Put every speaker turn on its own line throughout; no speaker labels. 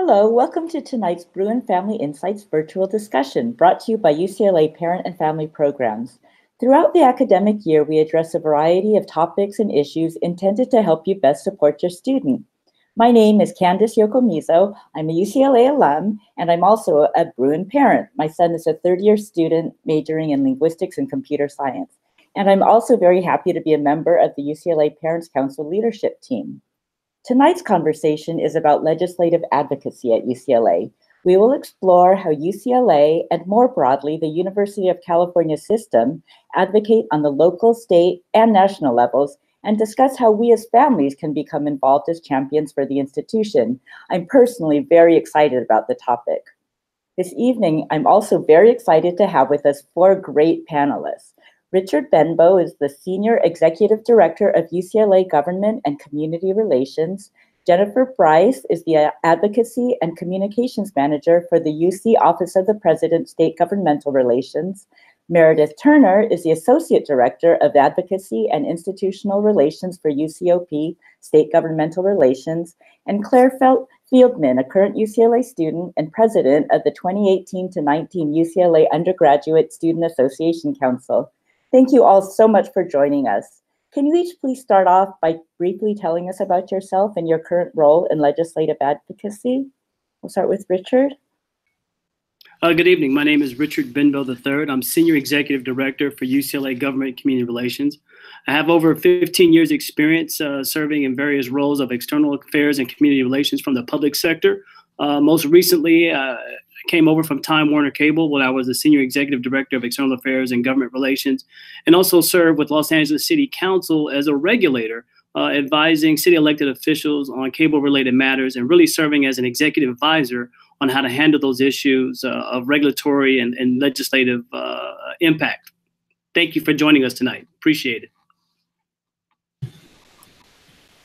Hello, welcome to tonight's Bruin Family Insights virtual discussion brought to you by UCLA Parent and Family Programs. Throughout the academic year, we address a variety of topics and issues intended to help you best support your student. My name is Candice Yokomizo. I'm a UCLA alum, and I'm also a Bruin parent. My son is a third-year student majoring in linguistics and computer science. And I'm also very happy to be a member of the UCLA Parents Council leadership team. Tonight's conversation is about legislative advocacy at UCLA. We will explore how UCLA and more broadly the University of California system advocate on the local, state, and national levels and discuss how we as families can become involved as champions for the institution. I'm personally very excited about the topic. This evening, I'm also very excited to have with us four great panelists. Richard Benbow is the Senior Executive Director of UCLA Government and Community Relations. Jennifer Bryce is the Advocacy and Communications Manager for the UC Office of the President, State Governmental Relations. Meredith Turner is the Associate Director of Advocacy and Institutional Relations for UCOP, State Governmental Relations. And Claire Fieldman, a current UCLA student and President of the 2018 to 19 UCLA Undergraduate Student Association Council. Thank you all so much for joining us. Can you each please start off by briefly telling us about yourself and your current role in legislative advocacy? We'll start with Richard.
Good evening. My name is Richard Benbow III. I'm Senior Executive Director for UCLA Government and Community Relations. I have over 15 years experience serving in various roles of external affairs and community relations from the public sector. Most recently, came over from Time Warner Cable when I was the Senior Executive Director of External Affairs and Government Relations, and also served with Los Angeles City Council as a regulator, advising city elected officials on cable-related matters and really serving as an executive advisor on how to handle those issues of regulatory and legislative impact. Thank you for joining us tonight. Appreciate it.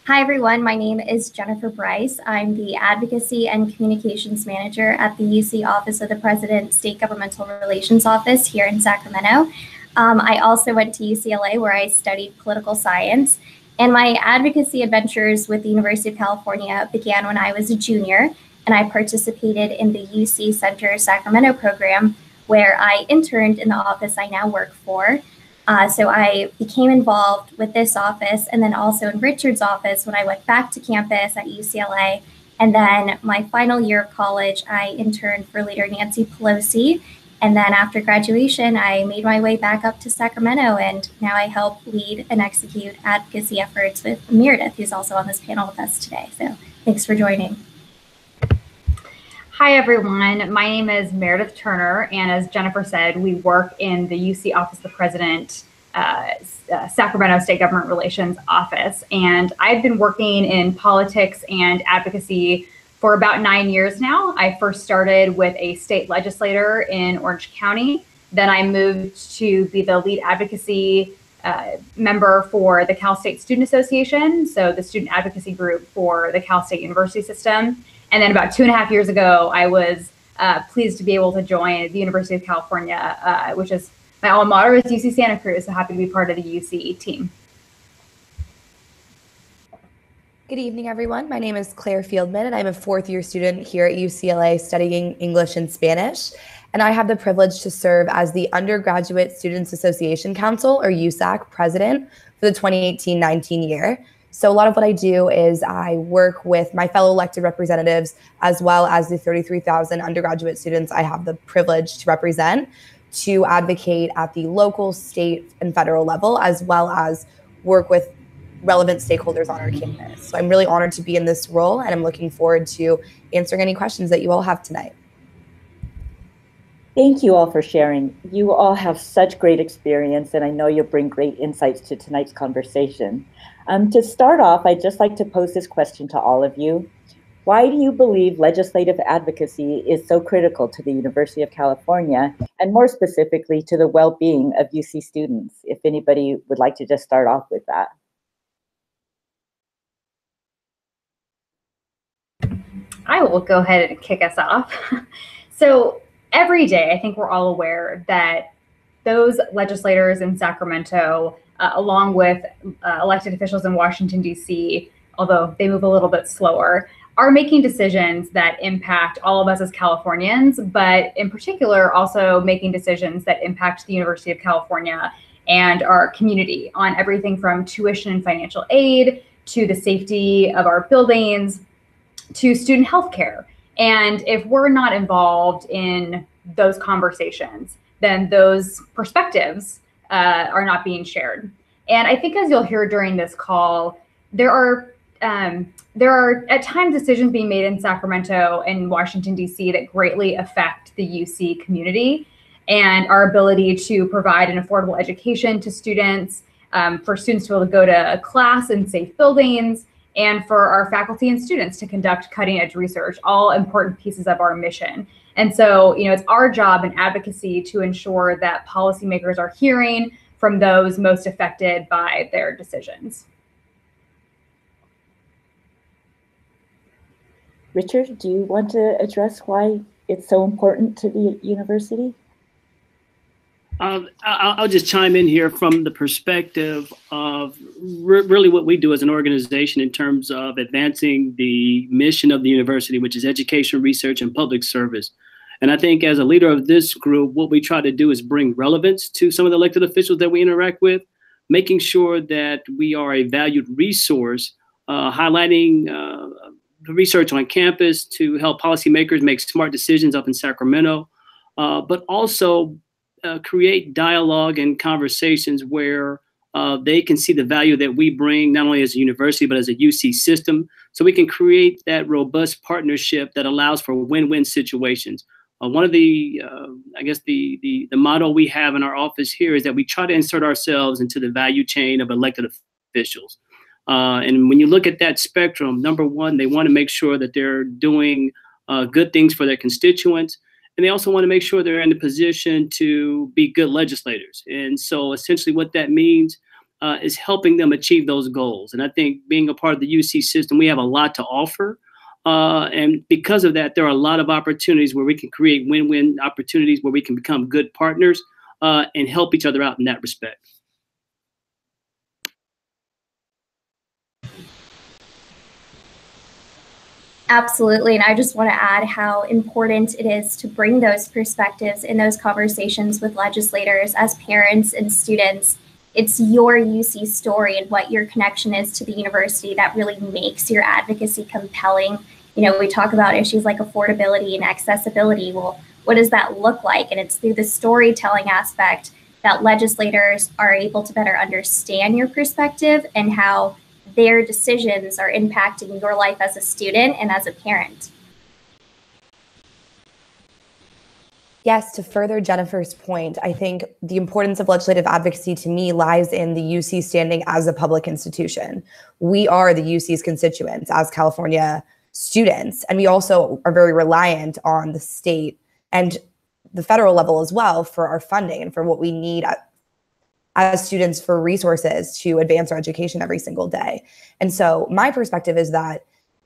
Hi, everyone. My name is Jennifer Bryce. I'm the Advocacy and Communications Manager at the UC Office of the President State Governmental Relations Office here in Sacramento. I also went to UCLA where I studied political science. And my advocacy adventures with the University of California began when I was a junior, and I participated in the UC Center Sacramento program where I interned in the office I now work for. So I became involved with this office and then also in Richard's office when I went back to campus at UCLA. And then my final year of college, I interned for Leader Nancy Pelosi. And then after graduation, I made my way back up to Sacramento, and now I help lead and execute advocacy efforts with Meredith, who's also on this panel with us today. So thanks for joining.
Hi, everyone. My name is Meredith Turner, and as Jennifer said, we work in the UC Office of the President, Sacramento State Government Relations Office. And I've been working in politics and advocacy for about 9 years now. I first started with a state legislator in Orange County. Then I moved to be the lead advocacy member for the Cal State Student Association, so the student advocacy group for the Cal State University system. And then about 2.5 years ago, I was pleased to be able to join the University of California, which is my alma mater, is UC Santa Cruz, so happy to be part of the UC team.
Good evening, everyone. My name is Claire Fieldman, and I'm a fourth-year student here at UCLA studying English and Spanish. And I have the privilege to serve as the Undergraduate Students Association Council, or USAC, president for the 2018-19 year. So a lot of what I do is I work with my fellow elected representatives as well as the 33,000 undergraduate students I have the privilege to represent to advocate at the local, state, and federal level, as well as work with relevant stakeholders on our campus. So I'm really honored to be in this role, and I'm looking forward to answering any questions that you all have tonight.
Thank you all for sharing. You all have such great experience, and I know you'll bring great insights to tonight's conversation. To start off, I'd just like to pose this question to all of you. Why do you believe legislative advocacy is so critical to the University of California, and more specifically to the well-being of UC students? If anybody would like to just start off with that.
I will go ahead and kick us off. So every day, I think we're all aware that those legislators in Sacramento, along with elected officials in Washington, D.C., although they move a little bit slower, are making decisions that impact all of us as Californians, but in particular, also making decisions that impact the University of California and our community on everything from tuition and financial aid to the safety of our buildings to student health care. And if we're not involved in those conversations, then those perspectives are not being shared. And I think, as you'll hear during this call, there are at times decisions being made in Sacramento and Washington, D.C. that greatly affect the UC community and our ability to provide an affordable education to students, for students to be able to go to class in safe buildings, and for our faculty and students to conduct cutting edge research, all important pieces of our mission. And so, it's our job in advocacy to ensure that policymakers are hearing from those most affected by their decisions.
Richard, do you want to address why it's so important to the university?
I'll just chime in here from the perspective of really what we do as an organization in terms of advancing the mission of the university, which is education, research, and public service. And I think as a leader of this group, what we try to do is bring relevance to some of the elected officials that we interact with, making sure that we are a valued resource, highlighting the research on campus to help policymakers make smart decisions up in Sacramento, but also create dialogue and conversations where they can see the value that we bring, not only as a university, but as a UC system. So we can create that robust partnership that allows for win-win situations. One of the, I guess the motto we have in our office here is that we try to insert ourselves into the value chain of elected officials. And when you look at that spectrum, number one, they want to make sure that they're doing good things for their constituents. And they also want to make sure they're in the position to be good legislators. And so essentially what that means is helping them achieve those goals. And I think being a part of the UC system, we have a lot to offer. And because of that, there are a lot of opportunities where we can create win-win opportunities where we can become good partners and help each other out in that respect.
Absolutely. And I just want to add how important it is to bring those perspectives in those conversations with legislators as parents and students. It's your UC story and what your connection is to the university that really makes your advocacy compelling. We talk about issues like affordability and accessibility. Well, what does that look like? And it's through the storytelling aspect that legislators are able to better understand your perspective and how their decisions are impacting your life as a student and as a parent.
Yes, to further Jennifer's point, I think the importance of legislative advocacy to me lies in the UC standing as a public institution. We are the UC's constituents as California students, and we also are very reliant on the state and the federal level as well for our funding and for what we need as students for resources to advance our education every single day. And so my perspective is that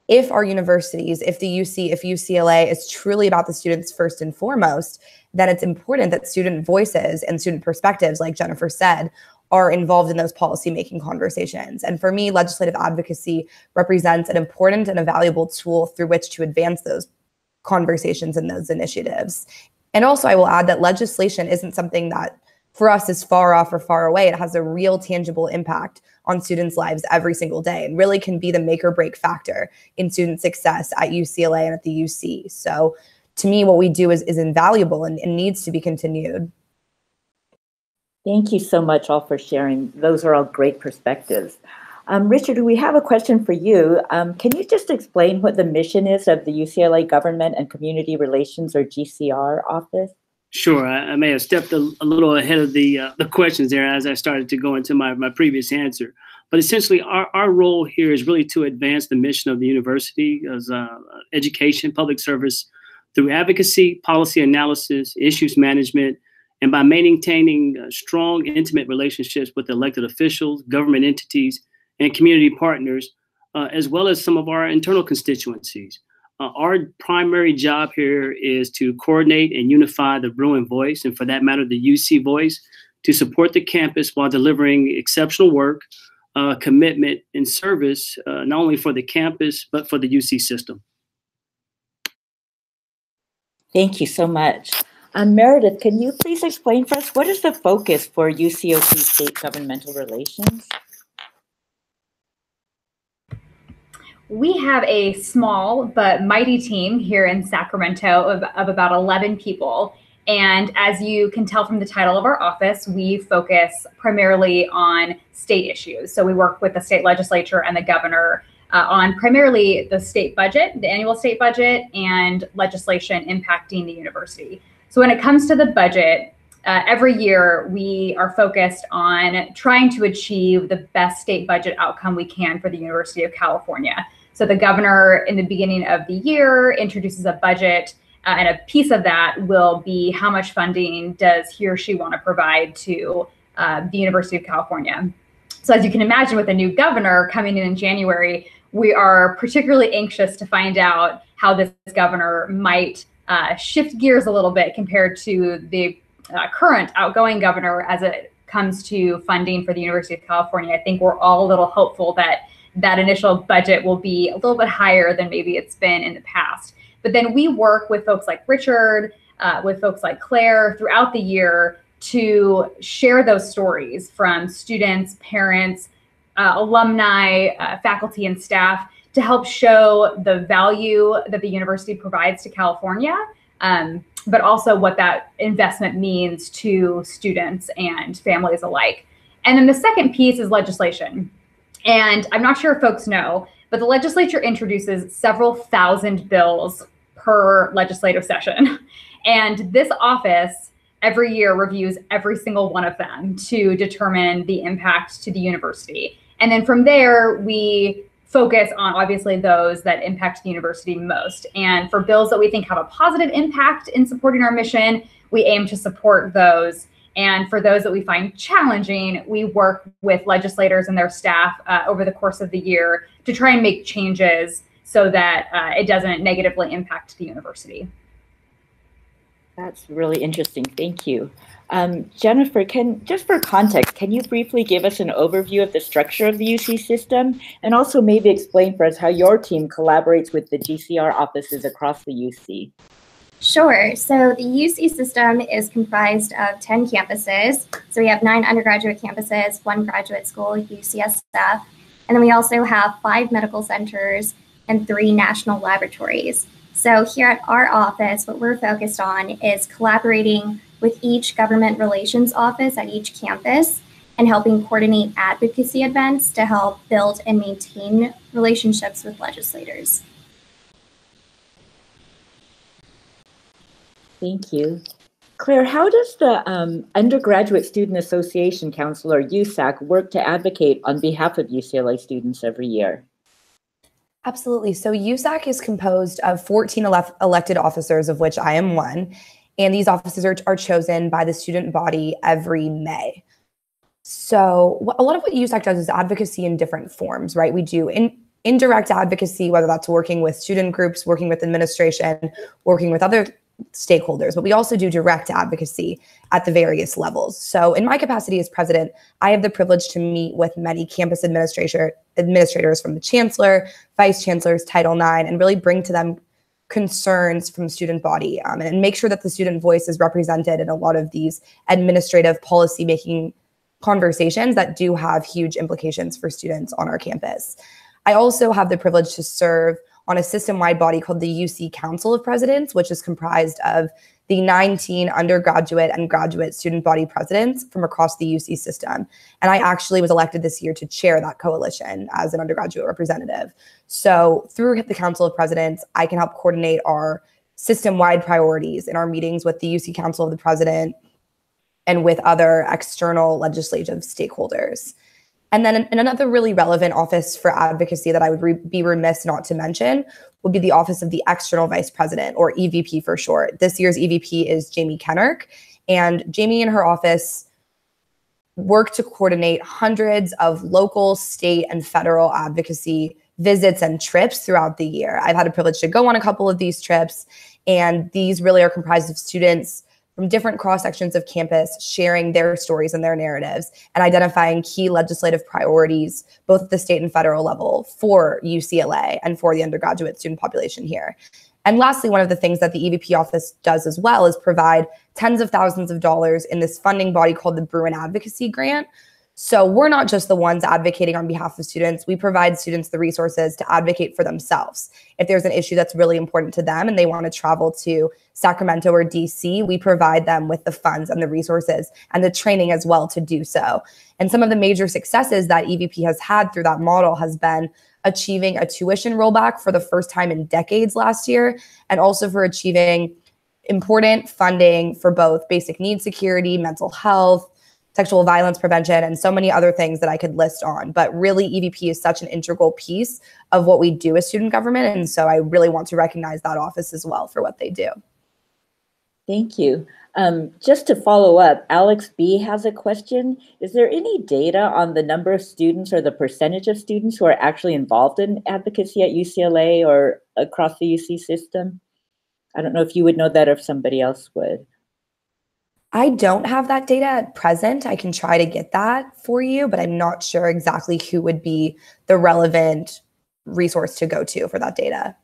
if our universities, if the UC, if UCLA is truly about the students first and foremost, then it's important that student voices and student perspectives, like Jennifer said, are involved in those policymaking conversations. And for me, legislative advocacy represents an important and a valuable tool through which to advance those conversations and those initiatives. And also I will add that legislation isn't something that for us is far off or far away. It has a real tangible impact on students' lives every single day and really can be the make or break factor in student success at UCLA and at the UC. So to me, what we do is invaluable and needs to be continued.
Thank you so much all for sharing. Those are all great perspectives. Richard, we have a question for you. Can you just explain what the mission is of the UCLA Government and Community Relations, or GCR, office?
Sure. I may have stepped a little ahead of the questions there as I started to go into my previous answer. But essentially, our role here is really to advance the mission of the university as education, public service, through advocacy, policy analysis, issues management, and by maintaining strong, intimate relationships with elected officials, government entities, and community partners, as well as some of our internal constituencies. Our primary job here is to coordinate and unify the Bruin voice, and for that matter, the UC voice, to support the campus while delivering exceptional work, commitment and service, not only for the campus, but for the UC system.
Thank you so much. Meredith, can you please explain for us what is the focus for UCOP State Governmental Relations?
We have a small but mighty team here in Sacramento of about 11 people. And as you can tell from the title of our office, we focus primarily on state issues. So we work with the state legislature and the governor on primarily the state budget, the annual state budget, and legislation impacting the university. So when it comes to the budget, every year we are focused on trying to achieve the best state budget outcome we can for the University of California. So the governor in the beginning of the year introduces a budget, and a piece of that will be how much funding does he or she want to provide to the University of California. So as you can imagine, with a new governor coming in January, we are particularly anxious to find out how this governor might shift gears a little bit compared to the current outgoing governor as it comes to funding for the University of California. I think we're all a little hopeful that that initial budget will be a little bit higher than maybe it's been in the past. But then we work with folks like Richard, with folks like Claire throughout the year to share those stories from students, parents, alumni, faculty, and staff to help show the value that the university provides to California, but also what that investment means to students and families alike. And then the second piece is legislation. And I'm not sure if folks know, but the legislature introduces several thousand bills per legislative session. And this office every year reviews every single one of them to determine the impact to the university. And then from there, we focus on obviously those that impact the university most. And for bills that we think have a positive impact in supporting our mission, we aim to support those. And for those that we find challenging, we work with legislators and their staff over the course of the year to try and make changes so that it doesn't negatively impact the university.
That's really interesting. Thank you. Jennifer, just for context, can you briefly give us an overview of the structure of the UC system and also maybe explain for us how your team collaborates with the GCR offices across the UC?
Sure. So the UC system is comprised of 10 campuses. So we have 9 undergraduate campuses, 1 graduate school, UCSF, and then we also have 5 medical centers and 3 national laboratories. So here at our office, what we're focused on is collaborating with each government relations office at each campus and helping coordinate advocacy events to help build and maintain relationships with legislators.
Thank you. Claire, how does the Undergraduate Student Association Council, or USAC, work to advocate on behalf of UCLA students every year?
Absolutely. So USAC is composed of 14 elected officers, of which I am one. And these officers are chosen by the student body every May. So a lot of what USAC does is advocacy in different forms, right? We do indirect advocacy, whether that's working with student groups, working with administration, working with other stakeholders, but we also do direct advocacy at the various levels. So in my capacity as president, I have the privilege to meet with many campus administrators from the chancellor, vice chancellors, Title IX, and really bring to them concerns from student body and make sure that the student voice is represented in a lot of these administrative policy-making conversations that do have huge implications for students on our campus. I also have the privilege to serve on a system-wide body called the UC Council of Presidents, which is comprised of the 19 undergraduate and graduate student body presidents from across the UC system. And I actually was elected this year to chair that coalition as an undergraduate representative. So through the Council of Presidents, I can help coordinate our system-wide priorities in our meetings with the UC Council of the President and with other external legislative stakeholders. And then another really relevant office for advocacy that I would be remiss not to mention would be the Office of the External Vice President, or EVP for short. This year's EVP is Jamie Kennerk, and Jamie and her office work to coordinate hundreds of local, state, and federal advocacy visits and trips throughout the year. I've had a privilege to go on a couple of these trips, and these really are comprised of students from different cross sections of campus, sharing their stories and their narratives, and identifying key legislative priorities, both at the state and federal level, for UCLA and for the undergraduate student population here. And lastly, one of the things that the EVP office does as well is provide tens of thousands of dollars in this funding body called the Bruin Advocacy Grant. So we're not just the ones advocating on behalf of students. We provide students the resources to advocate for themselves. If there's an issue that's really important to them and they want to travel to Sacramento or DC, we provide them with the funds and the resources and the training as well to do so. And some of the major successes that EVP has had through that model has been achieving a tuition rollback for the first time in decades last year, and also for achieving important funding for both basic needs security, mental health, sexual violence prevention, and so many other things that I could list on. But really, EVP is such an integral piece of what we do as student government. And so I really want to recognize that office as well for what they do.
Thank you. Just to follow up, Alex B has a question. Is there any data on the number of students or the percentage of students who are actually involved in advocacy at UCLA or across the UC system? I don't know if you would know that or if somebody else would.
I don't have that data at present. I can try to get that for you, but I'm not sure exactly who would be the relevant resource to go to for that data.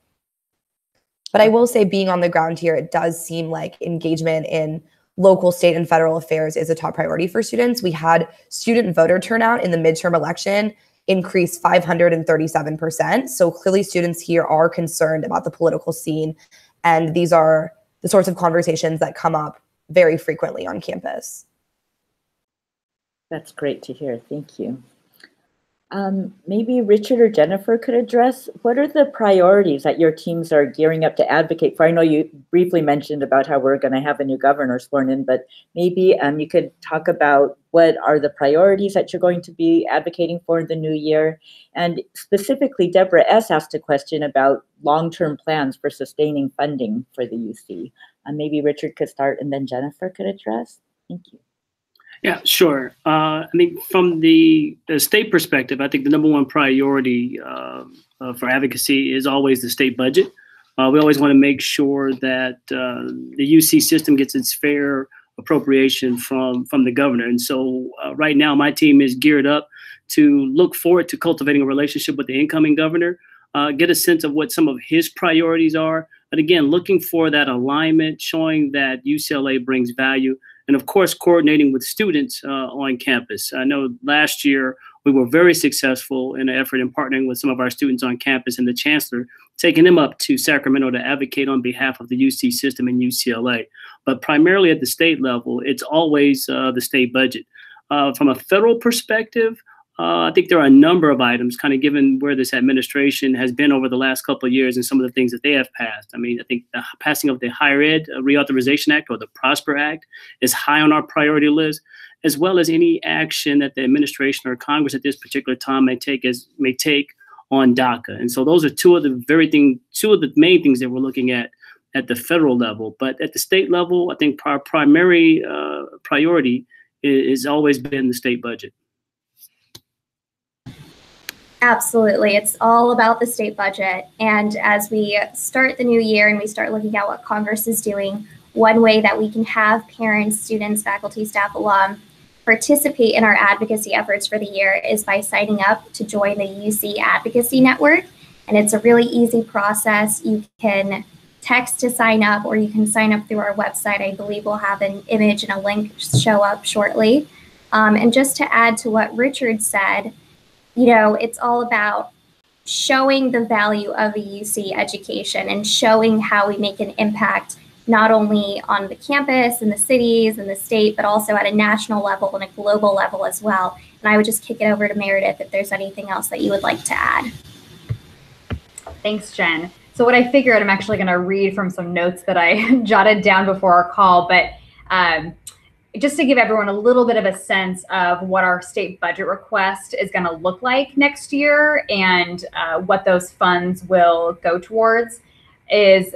But I will say, being on the ground here, it does seem like engagement in local, state, and federal affairs is a top priority for students. We had student voter turnout in the midterm election increase 537%. So clearly students here are concerned about the political scene. And these are the sorts of conversations that come up very frequently on campus.
That's great to hear. Thank you. Maybe Richard or Jennifer could address, what are the priorities that your teams are gearing up to advocate for? I know you briefly mentioned about how we're going to have a new governor sworn in, but maybe you could talk about what are the priorities that you're going to be advocating for in the new year. And specifically, Deborah S. asked a question about long-term plans for sustaining funding for the UC. Maybe Richard could start and then Jennifer could address. Thank you.
Yeah, sure. I think from the state perspective, I think the number one priority for advocacy is always the state budget. We always want to make sure that the UC system gets its fair appropriation from the governor. And so right now, my team is geared up to look forward to cultivating a relationship with the incoming governor, get a sense of what some of his priorities are. But again, looking for that alignment, showing that UCLA brings value, and of course, coordinating with students on campus. I know last year we were very successful in an effort in partnering with some of our students on campus and the chancellor, taking them up to Sacramento to advocate on behalf of the UC system and UCLA. But primarily at the state level, it's always the state budget. From a federal perspective, I think there are a number of items, kind of given where this administration has been over the last couple of years and some of the things that they have passed. I mean, I think the passing of the Higher Ed Reauthorization Act, or the PROSPER Act, is high on our priority list, as well as any action that the administration or Congress at this particular time may take on DACA. And so those are two of the main things that we're looking at the federal level. But at the state level, I think our primary priority has always been the state budget.
Absolutely. It's all about the state budget. And as we start the new year and we start looking at what Congress is doing, one way that we can have parents, students, faculty, staff, alum participate in our advocacy efforts for the year is by signing up to join the UC Advocacy Network. And it's a really easy process. You can text to sign up, or you can sign up through our website. I believe we'll have an image and a link show up shortly. And just to add to what Richard said, you know, it's all about showing the value of a UC education and showing how we make an impact not only on the campus and the cities and the state, but also at a national level and a global level as well. And I would just kick it over to Meredith if there's anything else that you would like to add.
Thanks, Jen. So what I figured, I'm actually going to read from some notes that I jotted down before our call, but just to give everyone a little bit of a sense of what our state budget request is going to look like next year and what those funds will go towards, is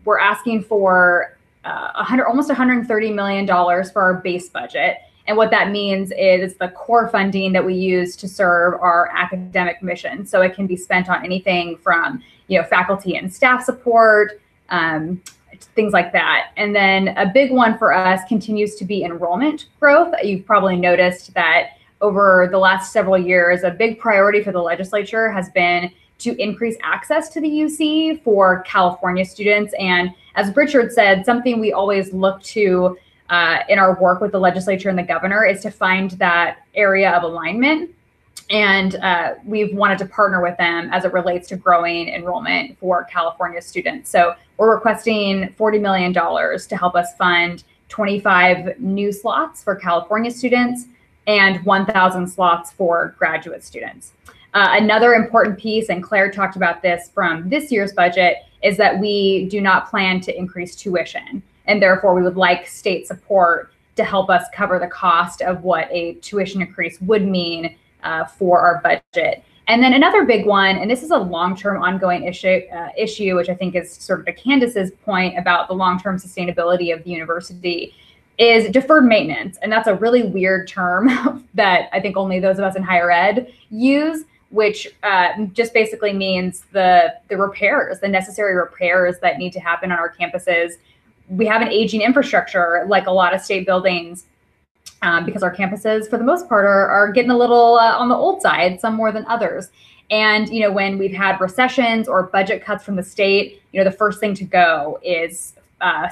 we're asking for almost $130 million for our base budget. And what that means is the core funding that we use to serve our academic mission. So it can be spent on anything from, faculty and staff support, things like that. And then a big one for us continues to be enrollment growth. You've probably noticed that over the last several years, a big priority for the legislature has been to increase access to the UC for California students. And as Richard said, something we always look to in our work with the legislature and the governor is to find that area of alignment. And we've wanted to partner with them as it relates to growing enrollment for California students. So we're requesting $40 million to help us fund 25 new slots for California students and 1,000 slots for graduate students. Another important piece, and Claire talked about this from this year's budget, is that we do not plan to increase tuition. And therefore, we would like state support to help us cover the cost of what a tuition increase would mean for our budget. And then another big one, and this is a long-term ongoing issue, which I think is sort of to Candace's point about the long-term sustainability of the university, is deferred maintenance. And that's a really weird term that I think only those of us in higher ed use, which just basically means the repairs, the necessary repairs that need to happen on our campuses. We have an aging infrastructure like a lot of state buildings, because our campuses, for the most part, are getting a little on the old side, some more than others. And when we've had recessions or budget cuts from the state, the first thing to go is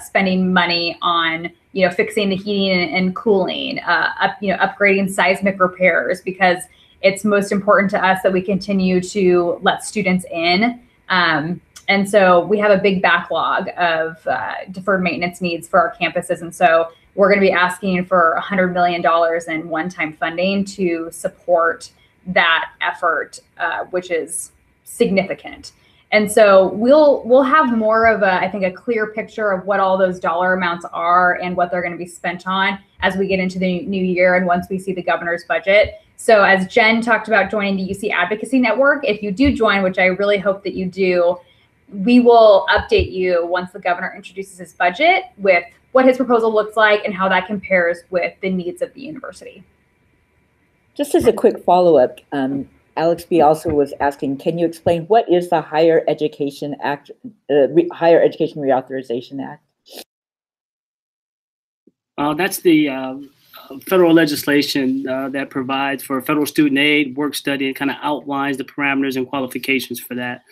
spending money on fixing the heating and cooling, upgrading seismic repairs, because it's most important to us that we continue to let students in. And so we have a big backlog of deferred maintenance needs for our campuses. And so we're going to be asking for $100 million in one-time funding to support that effort, which is significant. And so we'll have more of I think a clear picture of what all those dollar amounts are and what they're going to be spent on as we get into the new year and once we see the governor's budget. So as Jen talked about joining the UC Advocacy Network, if you do join, which I really hope that you do, we will update you once the governor introduces his budget with what his proposal looks like and how that compares with the needs of the university.
Just as a quick follow-up, Alex B. also was asking, can you explain what is the Higher Education Act, Higher Education Reauthorization Act?
That's the federal legislation that provides for federal student aid, work study, and kind of outlines the parameters and qualifications for that.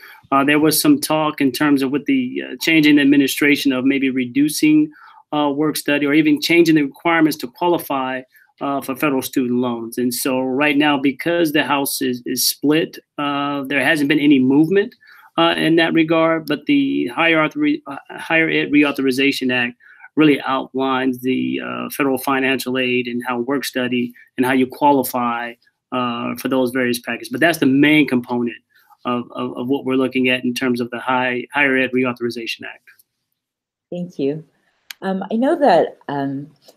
There was some talk in terms of with the change in administration of maybe reducing work study or even changing the requirements to qualify for federal student loans. And so right now, because the House is split, there hasn't been any movement in that regard, but the Higher Ed Reauthorization Act really outlines the federal financial aid and how work study and how you qualify for those various packages. But that's the main component of what we're looking at in terms of the Higher Ed Reauthorization Act.
Thank you. I know that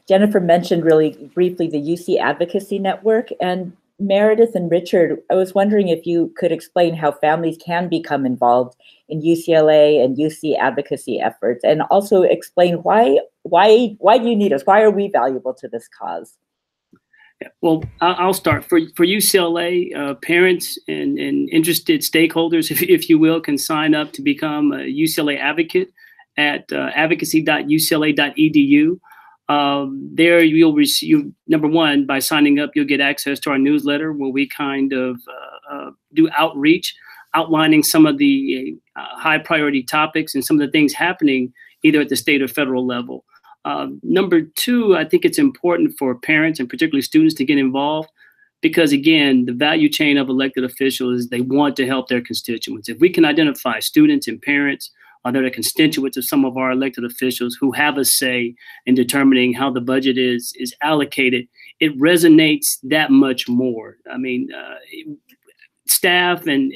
Jennifer mentioned really briefly the UC Advocacy Network, and Meredith and Richard, I was wondering if you could explain how families can become involved in UCLA and UC advocacy efforts, and also explain why do you need us? Why are we valuable to this cause?
Yeah, well, I'll start. For UCLA, parents and interested stakeholders, if you will, can sign up to become a UCLA advocate at advocacy.ucla.edu. There you'll receive, number one, by signing up, you'll get access to our newsletter where we kind of do outreach, outlining some of the high priority topics and some of the things happening either at the state or federal level. Number two, I think it's important for parents and particularly students to get involved because, again, the value chain of elected officials is they want to help their constituents. If we can identify students and parents that are constituents of some of our elected officials who have a say in determining how the budget is allocated, it resonates that much more. I mean, staff and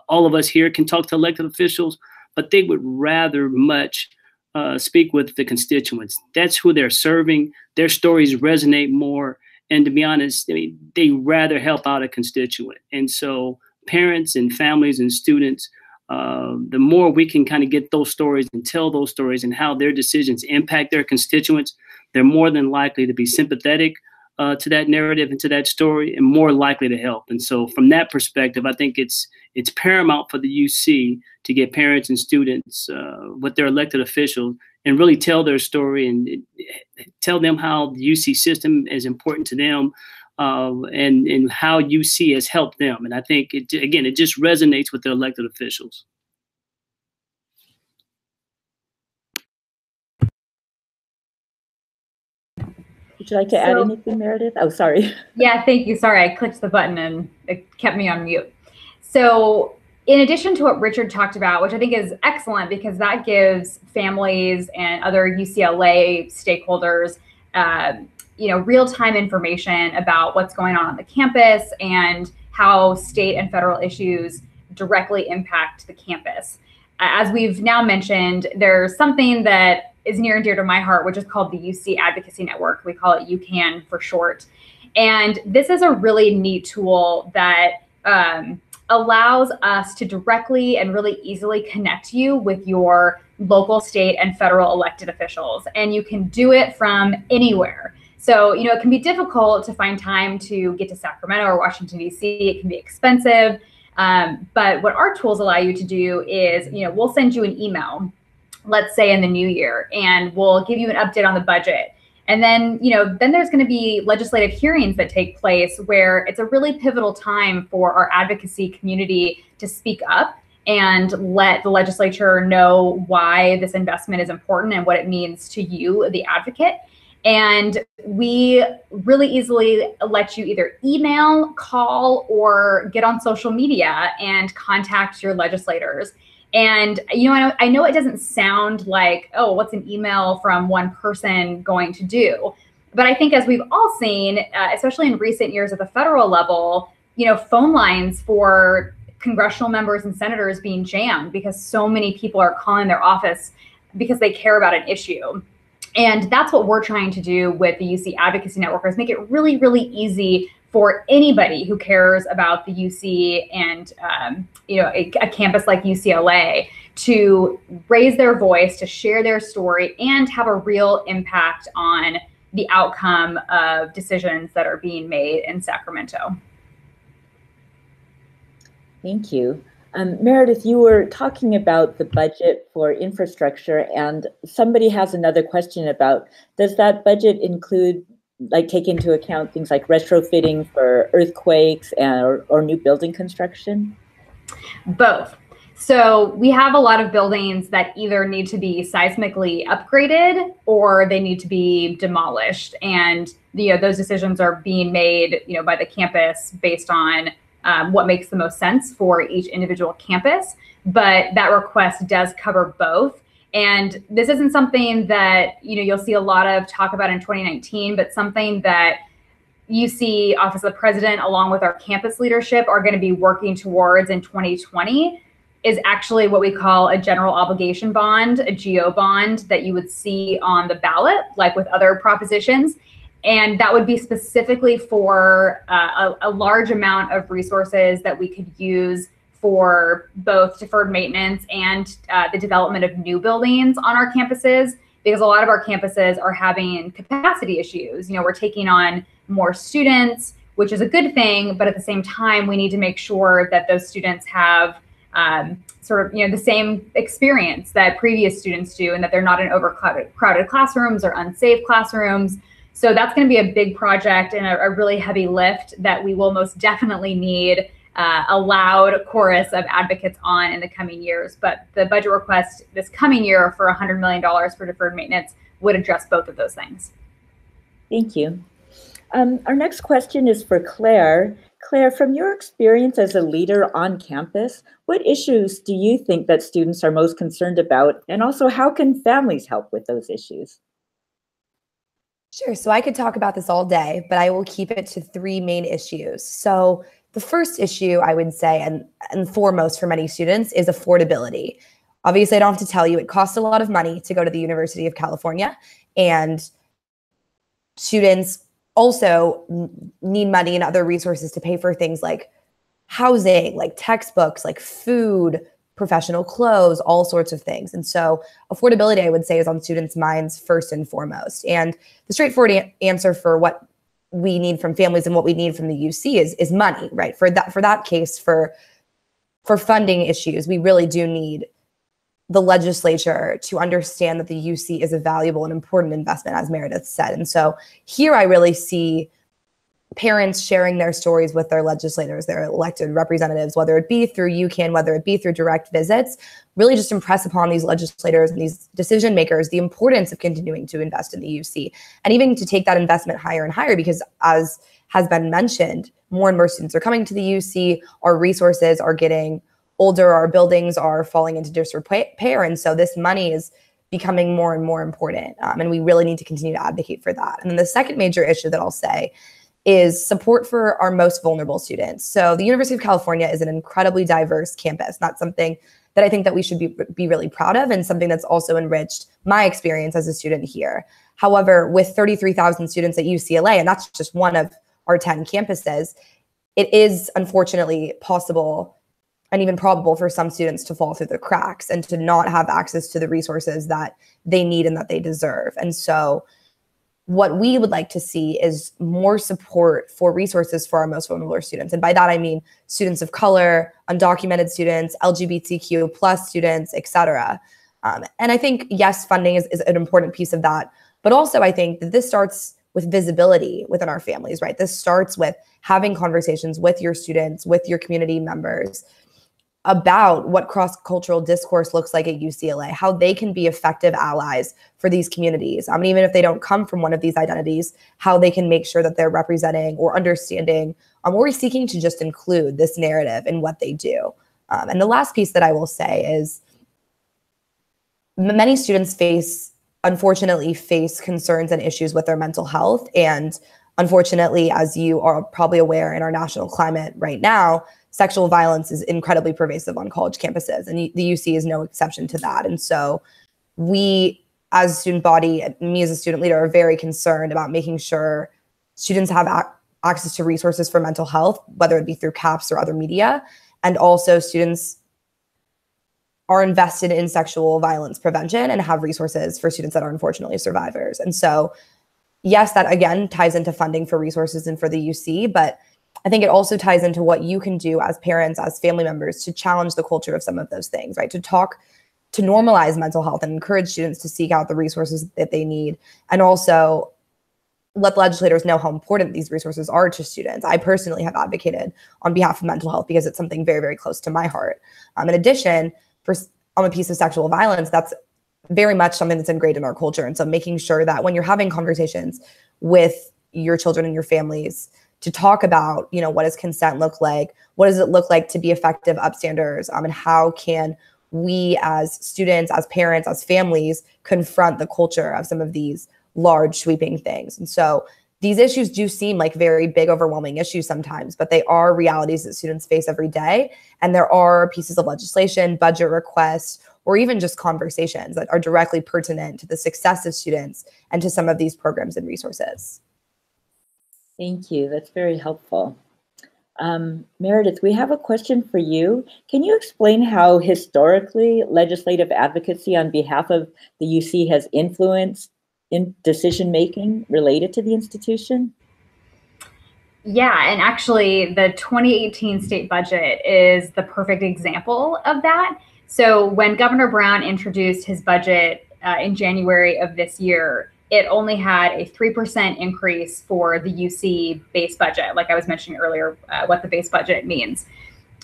all of us here can talk to elected officials, but they would rather much speak with the constituents. That's who they're serving. Their stories resonate more. And to be honest, I mean, they rather help out a constituent. And so parents and families and students, the more we can kind of get those stories and tell those stories and how their decisions impact their constituents, they're more than likely to be sympathetic to that narrative and to that story, and more likely to help. And so from that perspective, I think it's paramount for the UC to get parents and students with their elected officials and really tell their story and tell them how the UC system is important to them, and how UC has helped them. And I think, it just resonates with the elected officials.
Would you like to add anything, Meredith? Oh, sorry.
Yeah, thank you. Sorry, I clicked the button and it kept me on mute. So in addition to what Richard talked about, which I think is excellent because that gives families and other UCLA stakeholders, real-time information about what's going on the campus and how state and federal issues directly impact the campus. As we've now mentioned, there's something that is near and dear to my heart, which is called the UC Advocacy Network. We call it UCAN for short. And this is a really neat tool that allows us to directly and really easily connect you with your local, state, and federal elected officials. And you can do it from anywhere. So, it can be difficult to find time to get to Sacramento or Washington, D.C. It can be expensive. But what our tools allow you to do is, we'll send you an email, let's say in the new year, and we'll give you an update on the budget. And then, then there's going to be legislative hearings that take place where it's a really pivotal time for our advocacy community to speak up and let the legislature know why this investment is important and what it means to you, the advocate. And we really easily let you either email, call, or get on social media and contact your legislators. And, I know it doesn't sound like, oh, what's an email from one person going to do? But I think as we've all seen, especially in recent years at the federal level, phone lines for congressional members and senators being jammed because so many people are calling their office because they care about an issue. And that's what we're trying to do with the UC Advocacy Network, is make it really, really easy for anybody who cares about the UC and a campus like UCLA to raise their voice, to share their story, and have a real impact on the outcome of decisions that are being made in Sacramento.
Thank you. Meredith, you were talking about the budget for infrastructure, and somebody has another question about, does that budget include, take into account things like retrofitting for earthquakes or new building construction?
Both. So we have a lot of buildings that either need to be seismically upgraded or they need to be demolished. And those decisions are being made by the campus based on what makes the most sense for each individual campus. But that request does cover both. And this isn't something that you'll see a lot of talk about in 2019, but something that UC Office of the President, along with our campus leadership, are going to be working towards in 2020 is actually what we call a general obligation bond, a GO bond that you would see on the ballot, like with other propositions. And that would be specifically for a large amount of resources that we could use for both deferred maintenance and the development of new buildings on our campuses, because a lot of our campuses are having capacity issues. We're taking on more students, which is a good thing, but at the same time, we need to make sure that those students have the same experience that previous students do, and that they're not in overcrowded classrooms or unsafe classrooms. So that's going to be a big project and a really heavy lift that we will most definitely need a loud chorus of advocates on in the coming years. But the budget request this coming year for $100 million for deferred maintenance would address both of those things.
Thank you. Our next question is for Claire. Claire, from your experience as a leader on campus, what issues do you think that students are most concerned about? And also, how can families help with those issues?
Sure. So I could talk about this all day, but I will keep it to three main issues. So the first issue, I would say, and foremost for many students, is affordability. Obviously, I don't have to tell you, it costs a lot of money to go to the University of California, and students also need money and other resources to pay for things like housing, like textbooks, like food, professional clothes, all sorts of things. And so affordability, I would say, is on students' minds first and foremost. And the straightforward answer for what we need from families and what we need from the UC is money, right? For that case, for funding issues, we really do need the legislature to understand that the UC is a valuable and important investment, as Meredith said. And so here I really see parents sharing their stories with their legislators, their elected representatives, whether it be through UCAN, whether it be through direct visits, really just impress upon these legislators and these decision makers the importance of continuing to invest in the UC, and even to take that investment higher and higher, because as has been mentioned, more and more students are coming to the UC, our resources are getting older, our buildings are falling into disrepair, and so this money is becoming more and more important, and we really need to continue to advocate for that. And then the second major issue that I'll say is support for our most vulnerable students. So the University of California is an incredibly diverse campus. That's something that I think that we should be really proud of, and something that's also enriched my experience as a student here. However, with 33,000 students at UCLA, and that's just one of our 10 campuses, it is unfortunately possible and even probable for some students to fall through the cracks and to not have access to the resources that they need and that they deserve. And so what we would like to see is more support for resources for our most vulnerable students. And by that, I mean students of color, undocumented students, LGBTQ plus students, et cetera. And I think, yes, funding is an important piece of that. But also I think that this starts with visibility within our families, right? This starts with having conversations with your students, with your community members, about what cross-cultural discourse looks like at UCLA, how they can be effective allies for these communities. Even if they don't come from one of these identities, how they can make sure that they're representing or understanding or seeking to just include this narrative in what they do. And the last piece that I will say is many students unfortunately face concerns and issues with their mental health. And unfortunately, as you are probably aware in our national climate right now, sexual violence is incredibly pervasive on college campuses, and the UC is no exception to that. And so we, as a student body, me as a student leader, are very concerned about making sure students have access to resources for mental health, whether it be through CAPS or other media, and also students are invested in sexual violence prevention and have resources for students that are unfortunately survivors. And so, yes, that again ties into funding for resources and for the UC, but I think it also ties into what you can do as parents, as family members, to challenge the culture of some of those things, right? To normalize mental health and encourage students to seek out the resources that they need, and also let legislators know how important these resources are to students. I personally have advocated on behalf of mental health because it's something very, very close to my heart. In addition, on a piece of sexual violence, that's very much something that's ingrained in our culture. And so making sure that when you're having conversations with your children and your families, to talk about, what does consent look like? What does it look like to be effective upstanders? And how can we as students, as parents, as families confront the culture of some of these large sweeping things? And so these issues do seem like very big, overwhelming issues sometimes, but they are realities that students face every day. And there are pieces of legislation, budget requests, or even just conversations that are directly pertinent to the success of students and to some of these programs and resources.
Thank you. That's very helpful. Meredith, we have a question for you. Can you explain how historically legislative advocacy on behalf of the UC has influenced in decision-making related to the institution?
Yeah, and actually the 2018 state budget is the perfect example of that. So when Governor Brown introduced his budget in January of this year, it only had a 3% increase for the UC base budget, like I was mentioning earlier, what the base budget means.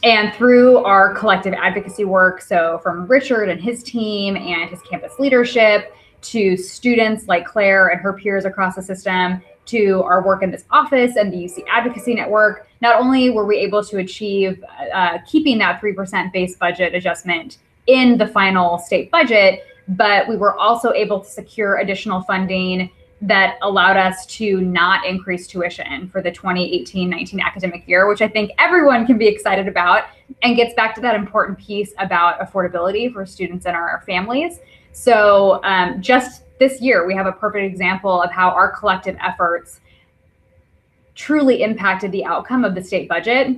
And through our collective advocacy work, so from Richard and his team and his campus leadership, to students like Claire and her peers across the system, to our work in this office and the UC Advocacy Network, not only were we able to achieve keeping that 3% base budget adjustment in the final state budget, but we were also able to secure additional funding that allowed us to not increase tuition for the 2018-19 academic year, which I think everyone can be excited about, and gets back to that important piece about affordability for students and our families. So just this year, we have a perfect example of how our collective efforts truly impacted the outcome of the state budget.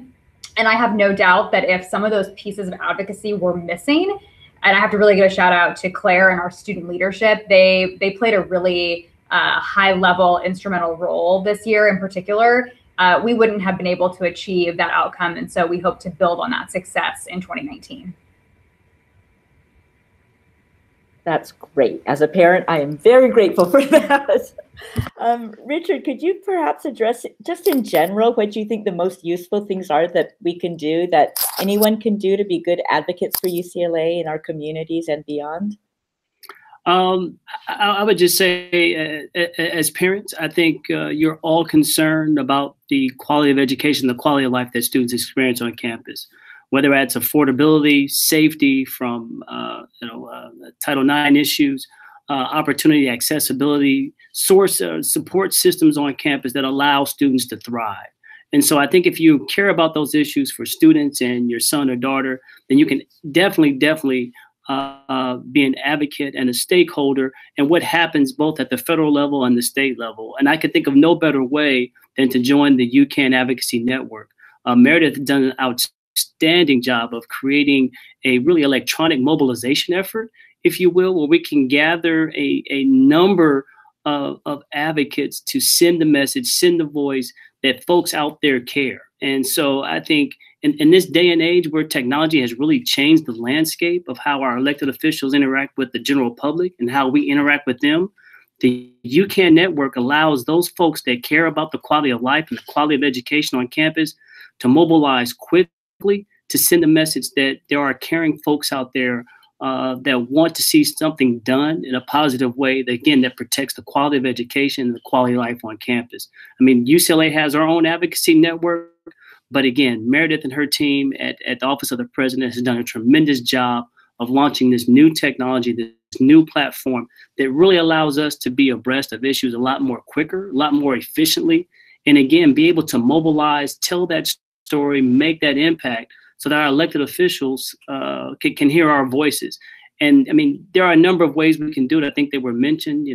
And I have no doubt that if some of those pieces of advocacy were missing, and I have to really give a shout out to Claire and our student leadership, they played a really high-level instrumental role this year in particular, we wouldn't have been able to achieve that outcome. And so we hope to build on that success in 2019.
That's great. As a parent, I am very grateful for that. Richard, could you perhaps address, just in general, what you think the most useful things are that we can do, that anyone can do to be good advocates for UCLA in our communities and beyond?
I would just say, as parents, I think you're all concerned about the quality of education, the quality of life that students experience on campus, whether that's affordability, safety from Title IX issues, opportunity, accessibility, source support systems on campus that allow students to thrive. And so I think if you care about those issues for students and your son or daughter, then you can definitely be an advocate and a stakeholder in what happens both at the federal level and the state level. And I could think of no better way than to join the UCAN Advocacy Network. Meredith has done an outstanding job of creating a really electronic mobilization effort, if you will, where we can gather a number of advocates to send the message, send the voice that folks out there care. And so I think in this day and age where technology has really changed the landscape of how our elected officials interact with the general public and how we interact with them, the UCAN network allows those folks that care about the quality of life and the quality of education on campus to mobilize quickly to send a message that there are caring folks out there that want to see something done in a positive way, that, again, that protects the quality of education and the quality of life on campus. I mean, UCLA has our own advocacy network, but again, Meredith and her team at the Office of the President has done a tremendous job of launching this new technology, this new platform that really allows us to be abreast of issues a lot more quicker, a lot more efficiently, and again, be able to mobilize, tell that story, make that impact, so that our elected officials can hear our voices. And I mean, there are a number of ways we can do it. I think they were mentioned,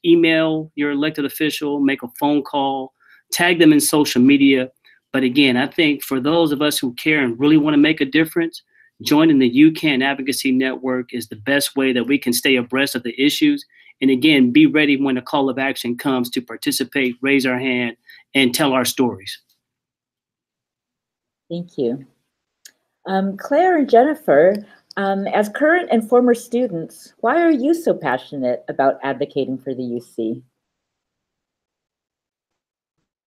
email your elected official, make a phone call, tag them in social media. But again, I think for those of us who care and really want to make a difference, joining the UCAN Advocacy Network is the best way that we can stay abreast of the issues. And again, be ready when a call of action comes to participate, raise our hand, and tell our stories.
Thank you. Claire and Jennifer, as current and former students, why are you so passionate about advocating for the UC?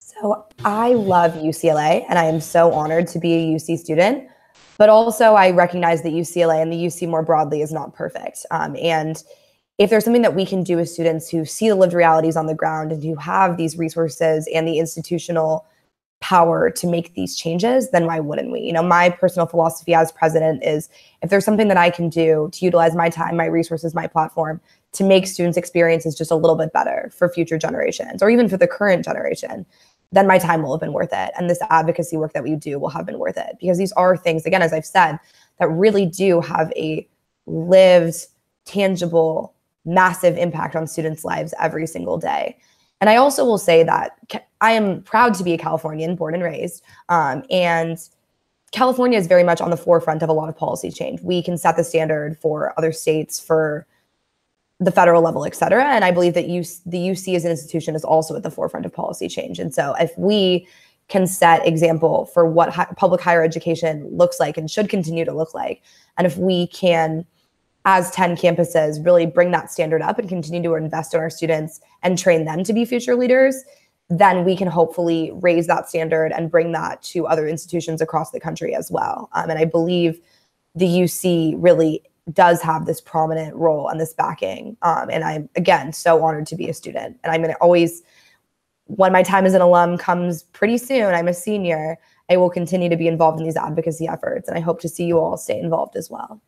So I love UCLA, and I am so honored to be a UC student, but also I recognize that UCLA and the UC more broadly is not perfect. And if there's something that we can do as students who see the lived realities on the ground and who have these resources and the institutional power to make these changes, then why wouldn't we? My personal philosophy as president is, if there's something that I can do to utilize my time, my resources, my platform to make students' experiences just a little bit better for future generations, or even for the current generation, then my time will have been worth it. And this advocacy work that we do will have been worth it, because these are things, again, as I've said, that really do have a lived, tangible, massive impact on students' lives every single day. And I also will say that I am proud to be a Californian, born and raised, and California is very much on the forefront of a lot of policy change. We can set the standard for other states, for the federal level, et cetera. And I believe that the UC as an institution is also at the forefront of policy change. And so if we can set example for what public higher education looks like and should continue to look like, and if we can, as 10 campuses, really bring that standard up and continue to invest in our students and train them to be future leaders, then we can hopefully raise that standard and bring that to other institutions across the country as well. And I believe the UC really does have this prominent role and this backing. And I'm, again, so honored to be a student. And I'm going to always, when my time as an alum comes pretty soon, I'm a senior, I will continue to be involved in these advocacy efforts. And I hope to see you all stay involved as well.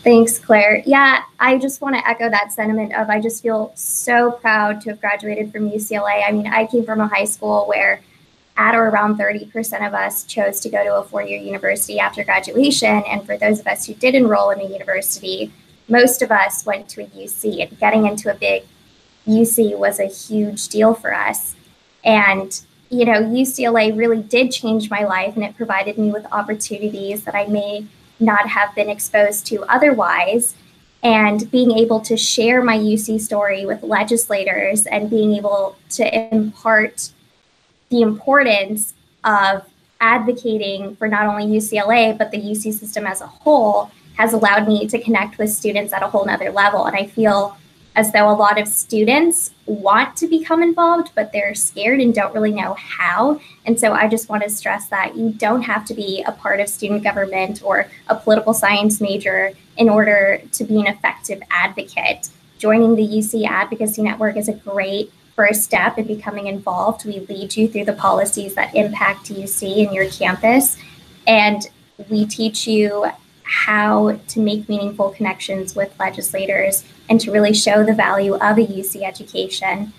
Thanks, Claire. Yeah, I just want to echo that sentiment of, I just feel so proud to have graduated from UCLA. I mean, I came from a high school where at or around 30% of us chose to go to a four-year university after graduation. And for those of us who did enroll in a university, most of us went to a UC, and getting into a big UC was a huge deal for us. And, UCLA really did change my life, and it provided me with opportunities that I may not have been exposed to otherwise. And being able to share my UC story with legislators and being able to impart the importance of advocating for not only UCLA, but the UC system as a whole has allowed me to connect with students at a whole nother level. And I feel as though a lot of students want to become involved, but they're scared and don't really know how. And so I just want to stress that you don't have to be a part of student government or a political science major in order to be an effective advocate. Joining the UC Advocacy Network is a great first step in becoming involved. We lead you through the policies that impact UC and your campus, and we teach you how to make meaningful connections with legislators and to really show the value of a UC education,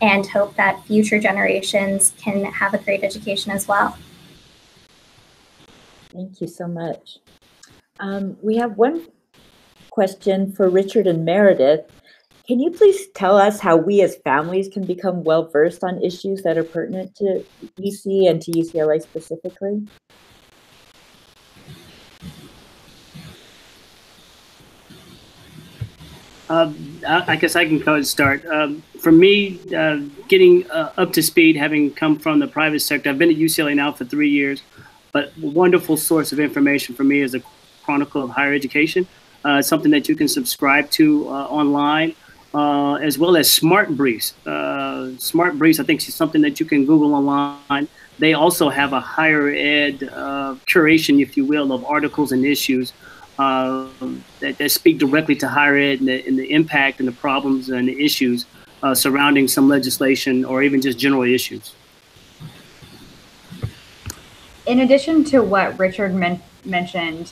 and hope that future generations can have a great education as well.
Thank you so much. We have one question for Richard and Meredith. Can you please tell us how we as families can become well-versed on issues that are pertinent to UC and to UCLA specifically?
I guess I can go and start. For me, getting up to speed, having come from the private sector, I've been at UCLA now for 3 years, but a wonderful source of information for me is the Chronicle of Higher Education, something that you can subscribe to online, as well as Smart Briefs. Smart Briefs, I think, is something that you can Google online. They also have a higher ed curation, if you will, of articles and issues that speak directly to higher ed and the impact and the problems and the issues surrounding some legislation or even just general issues.
In addition to what Richard mentioned,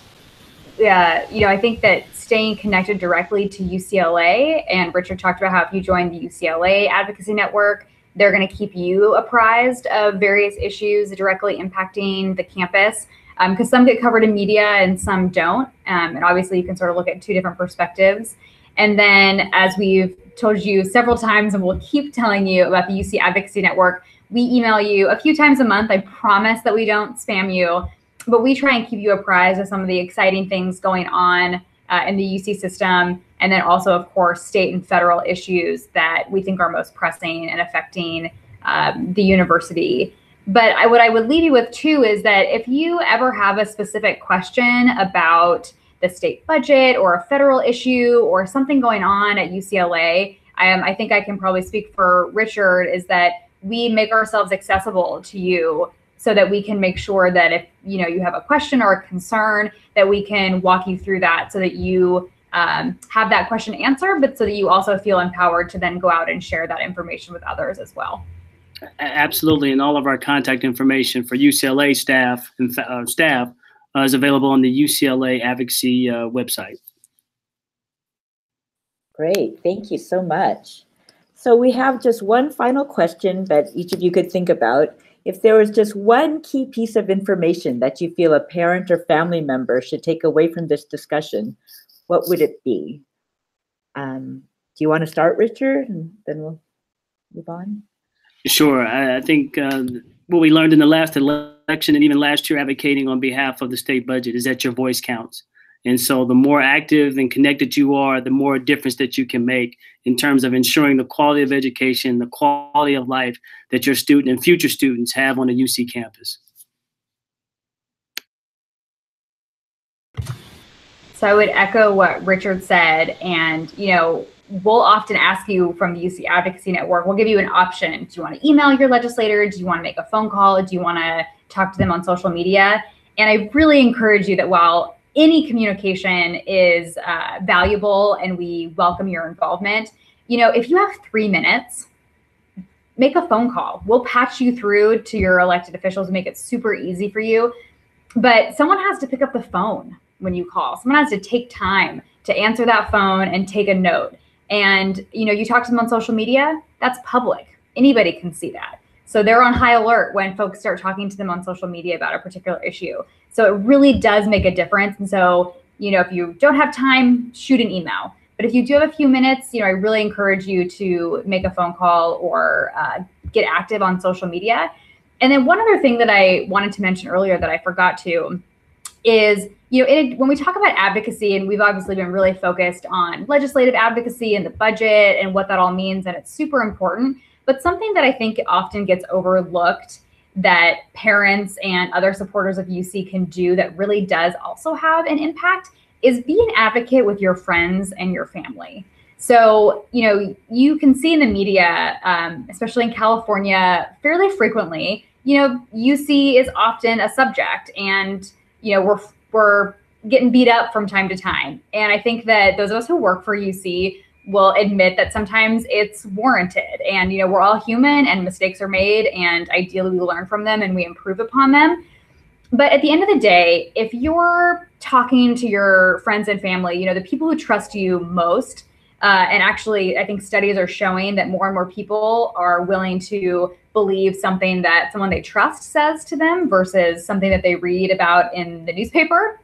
I think that staying connected directly to UCLA, and Richard talked about how if you join the UCLA Advocacy Network, they're going to keep you apprised of various issues directly impacting the campus, because some get covered in media and some don't. And obviously you can sort of look at two different perspectives. And then, as we've told you several times, and we'll keep telling you about the UC Advocacy Network, we email you a few times a month. I promise that we don't spam you, but we try and keep you apprised of some of the exciting things going on in the UC system. And then also, of course, state and federal issues that we think are most pressing and affecting the university. But what I would leave you with too is that if you ever have a specific question about the state budget or a federal issue or something going on at UCLA, I think I can probably speak for Richard, is that we make ourselves accessible to you so that we can make sure that if you have a question or a concern, that we can walk you through that so that you have that question answered, but so that you also feel empowered to then go out and share that information with others as well.
Absolutely, and all of our contact information for UCLA staff and staff is available on the UCLA Advocacy website.
Great, thank you so much. So we have just one final question that each of you could think about. If there was just one key piece of information that you feel a parent or family member should take away from this discussion, what would it be? Do you want to start, Richard, and then we'll move on?
Sure. I think what we learned in the last election and even last year advocating on behalf of the state budget is that your voice counts. And so the more active and connected you are, the more difference that you can make in terms of ensuring the quality of education, the quality of life that your student and future students have on a UC campus.
So I would echo what Richard said, and we'll often ask you from the UC Advocacy Network, we'll give you an option. Do you want to email your legislator? Do you want to make a phone call? Do you want to talk to them on social media? And I really encourage you that while any communication is valuable and we welcome your involvement, if you have 3 minutes, make a phone call. We'll patch you through to your elected officials and make it super easy for you. But someone has to pick up the phone when you call. Someone has to take time to answer that phone and take a note. And you talk to them on social media, that's public. Anybody can see that. So they're on high alert when folks start talking to them on social media about a particular issue. So it really does make a difference. And so, if you don't have time, shoot an email. But if you do have a few minutes, I really encourage you to make a phone call or get active on social media. And then one other thing that I wanted to mention earlier that I forgot to, is, when we talk about advocacy, and we've obviously been really focused on legislative advocacy and the budget and what that all means, and it's super important, but something that I think often gets overlooked that parents and other supporters of UC can do that really does also have an impact is be an advocate with your friends and your family. So, you can see in the media, especially in California, fairly frequently, UC is often a subject, and, we're getting beat up from time to time. And I think that those of us who work for UC will admit that sometimes it's warranted, and, we're all human and mistakes are made, and ideally we learn from them and we improve upon them. But at the end of the day, if you're talking to your friends and family, the people who trust you most, and actually, I think studies are showing that more and more people are willing to believe something that someone they trust says to them versus something that they read about in the newspaper.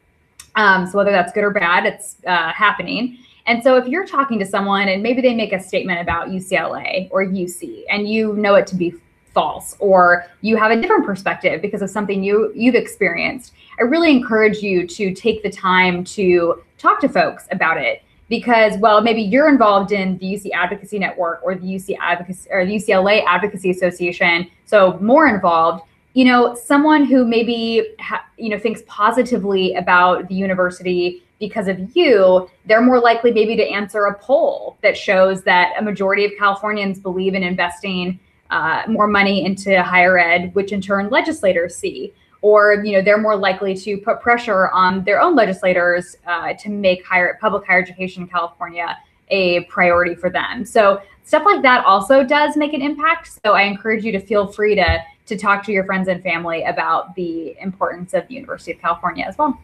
So whether that's good or bad, it's happening. And so if you're talking to someone and maybe they make a statement about UCLA or UC and you know it to be false, or you have a different perspective because of something you've experienced, I really encourage you to take the time to talk to folks about it. Because, well, maybe you're involved in the UC Advocacy Network or the UC Advocacy or the UCLA Advocacy Association, so more involved. Someone who maybe thinks positively about the university because of you, they're more likely maybe to answer a poll that shows that a majority of Californians believe in investing more money into higher ed, which in turn legislators see. Or, they're more likely to put pressure on their own legislators to make public higher education in California a priority for them. So stuff like that also does make an impact. So I encourage you to feel free to talk to your friends and family about the importance of the University of California as well.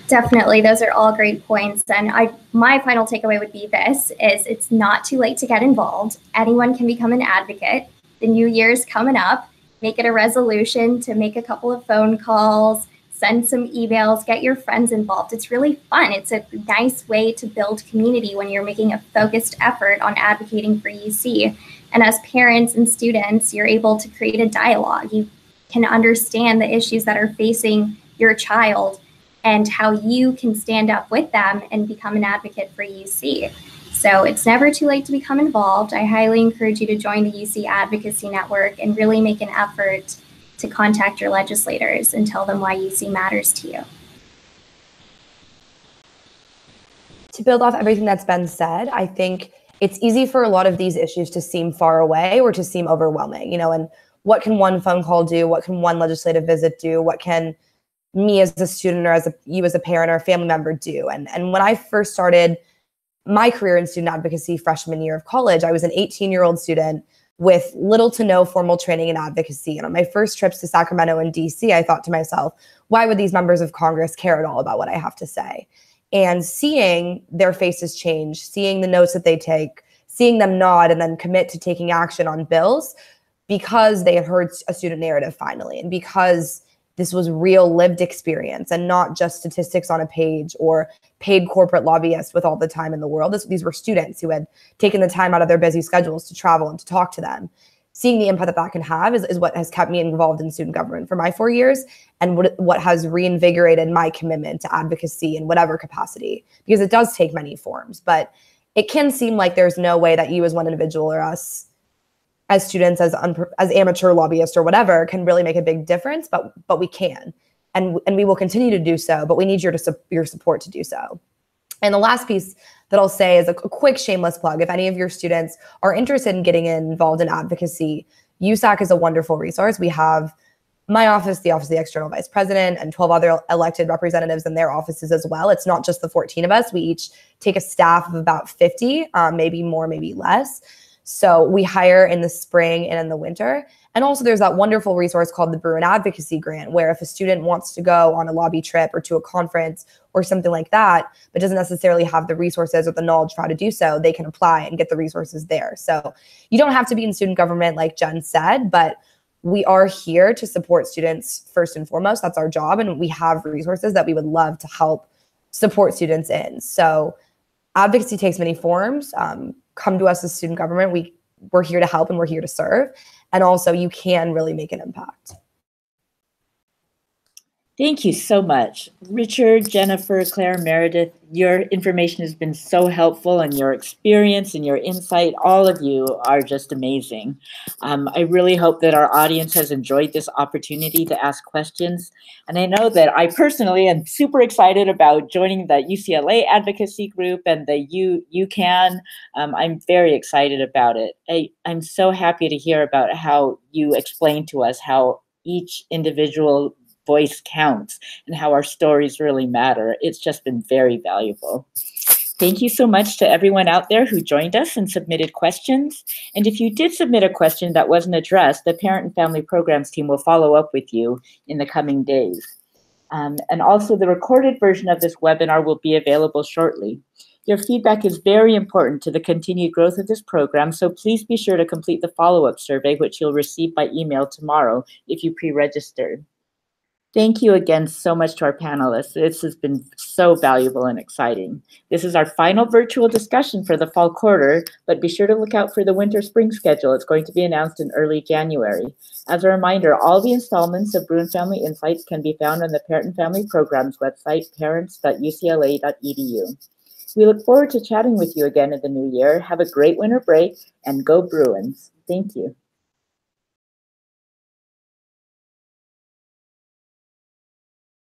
Definitely, those are all great points. And my final takeaway would be this, is it's not too late to get involved. Anyone can become an advocate. The new year's coming up. Make it a resolution to make a couple of phone calls, send some emails, get your friends involved. It's really fun. It's a nice way to build community when you're making a focused effort on advocating for UC. And as parents and students, you're able to create a dialogue. You can understand the issues that are facing your child and how you can stand up with them and become an advocate for UC. So it's never too late to become involved. I highly encourage you to join the UC Advocacy Network and really make an effort to contact your legislators and tell them why UC matters to you.
To build off everything that's been said, I think it's easy for a lot of these issues to seem far away or to seem overwhelming, and what can one phone call do? What can one legislative visit do? What can me as a student or you as a parent or a family member do? And when I first started my career in student advocacy freshman year of college, I was an 18-year-old student with little to no formal training in advocacy. And on my first trips to Sacramento and DC, I thought to myself, why would these members of Congress care at all about what I have to say? And seeing their faces change, seeing the notes that they take, seeing them nod and then commit to taking action on bills because they had heard a student narrative finally, and because this was real lived experience and not just statistics on a page or paid corporate lobbyists with all the time in the world. These were students who had taken the time out of their busy schedules to travel and to talk to them. Seeing the impact that can have is what has kept me involved in student government for my 4 years, and what has reinvigorated my commitment to advocacy in whatever capacity, because it does take many forms. But it can seem like there's no way that you as one individual or us as students, as amateur lobbyists or whatever, can really make a big difference, but we can, and we will continue to do so, but we need your support to do so. And the last piece that I'll say is a quick shameless plug. If any of your students are interested in getting involved in advocacy, USAC is a wonderful resource. We have my office, the Office of the External Vice President, and 12 other elected representatives in their offices as well. It's not just the 14 of us. We each take a staff of about 50, maybe more, maybe less. So we hire in the spring and in the winter. And also there's that wonderful resource called the Bruin Advocacy Grant, where if a student wants to go on a lobby trip or to a conference or something like that, but doesn't necessarily have the resources or the knowledge for how to do so, they can apply and get the resources there. So you don't have to be in student government like Jen said, but we are here to support students first and foremost. That's our job. And we have resources that we would love to help support students in. So advocacy takes many forms. Come to us as student government. We're here to help and we're here to serve. And also you can really make an impact.
Thank you so much. Richard, Jennifer, Claire, Meredith, your information has been so helpful, and your experience and your insight, all of you are just amazing. I really hope that our audience has enjoyed this opportunity to ask questions. And I know that I personally am super excited about joining the UCLA advocacy group and the UCAN. I'm very excited about it. I'm so happy to hear about how you explained to us how each individual voice counts and how our stories really matter. It's just been very valuable. Thank you so much to everyone out there who joined us and submitted questions. And if you did submit a question that wasn't addressed, the Parent and Family Programs team will follow up with you in the coming days. And also the recorded version of this webinar will be available shortly. Your feedback is very important to the continued growth of this program, so please be sure to complete the follow-up survey, which you'll receive by email tomorrow if you pre-registered. Thank you again so much to our panelists. This has been so valuable and exciting. This is our final virtual discussion for the fall quarter, but be sure to look out for the winter-spring schedule. It's going to be announced in early January. As a reminder, all the installments of Bruin Family Insights can be found on the Parent and Family Programs website, parents.ucla.edu. We look forward to chatting with you again in the new year. Have a great winter break and go Bruins. Thank you.